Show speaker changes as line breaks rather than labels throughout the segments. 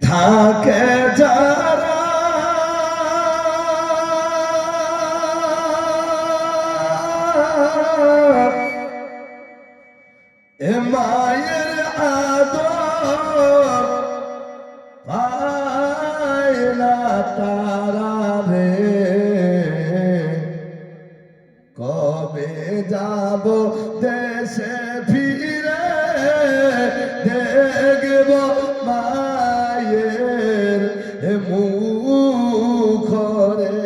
থাকে যারা এ মায়ের আদর পায় না তারা রে, কবে যাব দেশে ফিরে দেখব মায়ের মুখ রে।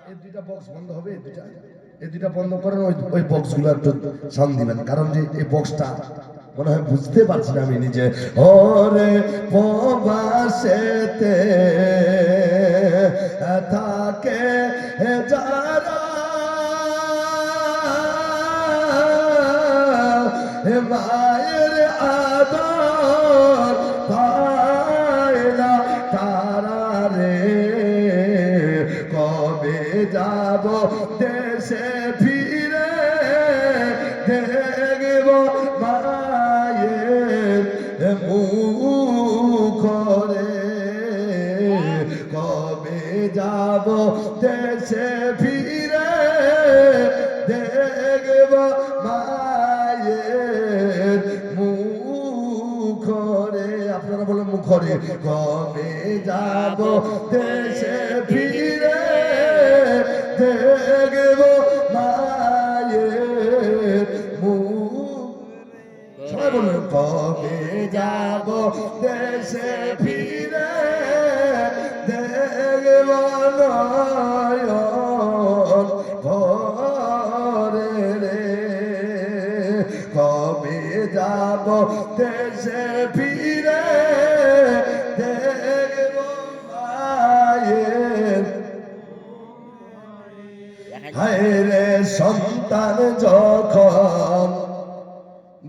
এই দুইটা বক্স বন্ধ হবে, এই দুইটা বন্ধ করেন, ওই বক্সগুলো একটু সাউন্ড দিবেন, কারণ যে এই বক্সটা মনে হয় বুঝতে পারছি না আমি নিজে। ওরে প্রবাসেতে থাকে যারা মায়ের আদর পায় না তারা রে, কবে যাব দেশে ফিরে দেখব মায়ের মুখ রে, কবে যাব দেশে ফিরে দেখব মায়ের মুখ রে। আপনারা বলেন মুখ রে। কবে যাব দেশে ফিরে দেখব মায়ের মুখ, সবাই বলুন কবে যাব দেশে ফিরে দেখব নয়ন ভরে রে, কবে যাব দেশে ফিরে দেখব মায়ের। হায় রে সন্তান যখন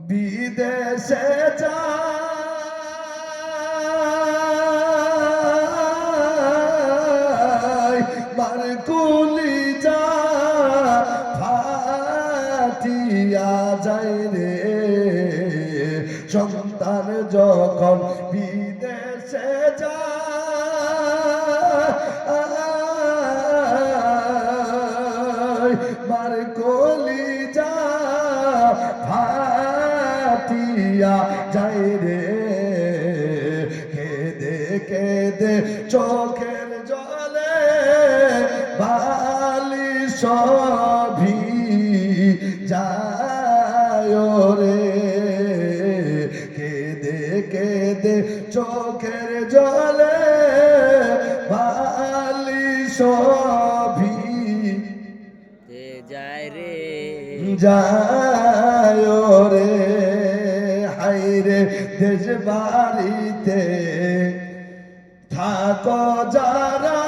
বিদেশে যায়, মার কলিজা ফাটিয়া যায় রে, সন্তান যখন বিদেশে যায়, মার কলিজা ফাটিয়া যায় রে, কেঁদে কেঁদে চোখের জলে বালি সভি যায় রে, কেঁদে কেঁদে চোখের জলে বালি সভি যায় রে, যায় রে। হায় রে দেশ বাড়িতে থাকো যারা